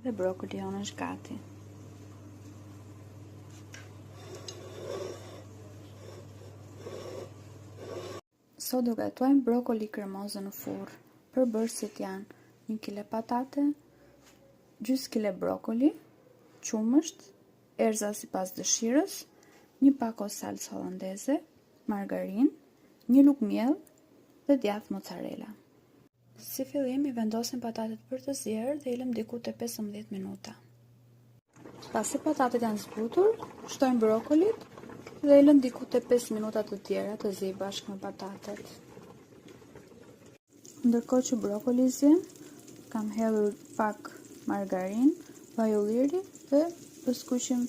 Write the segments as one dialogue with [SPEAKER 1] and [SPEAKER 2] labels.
[SPEAKER 1] Dhe brokoli jonë është gati. Sot do gatuajmë brokoli kremozë në furrë. Përbërësit janë 1 kg patate, gjys kg brokoli, qumësht, erza sipas dëshirës, 1 pako salcë hollandeze, margarinë, 1 lugë miell dhe djathë mozzarella. Si fillim i vendosim patatet për të zier dhe i lëm diku te 15 minuta. Pasi patatet janë zbutur, shtojmë brokolit dhe i lëm diku te 5 minuta të tjera të ziejë bashkë me patatet. Ndërkohë që brokoli zien, kam hedhur pak margarinë, vaj ulliri dhe do skuqim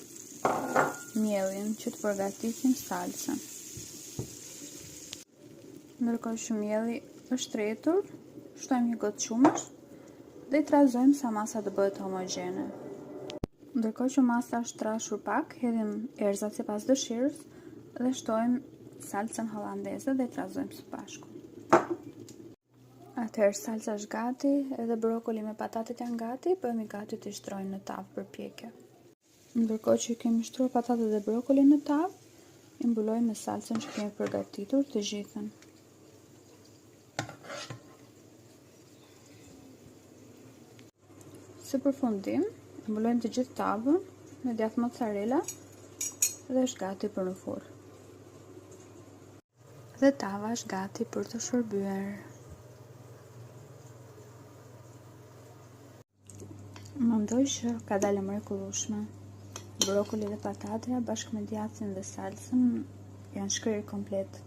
[SPEAKER 1] miellin që të përgatisim salsën. Ndërkohë që mielli është rretur, shtojmë 1 gotë qumësh dhe i trazojmë sa masa të bëhet homogjene. Ndërkohë që masa është trashur pak, hedhim erëzat sipas dëshirës dhe shtojmë salcën hollandeze dhe i trazojmë së bashku. Atëherë salca është gati, edhe brokoli me patatet janë gati, bëhemi gati të shtrojmë në tavë për pjekje. Ndërkohë që kemi shtruar patatet dhe brokolin në tavë, i mbulojmë me salcën që kemi përgatitur të gjithën. Së përfundim, mbulojmë të gjithë tavën me djathë mozzarella dhe është gati për në furrë. Dhe tava është gati për të shërbyer. Mendoj që ka dalë mrekullueshme. Brokoli dhe patatja bashkë me djathin dhe salsën janë shkrirë komplet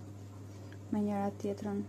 [SPEAKER 1] me njëra tjetrën.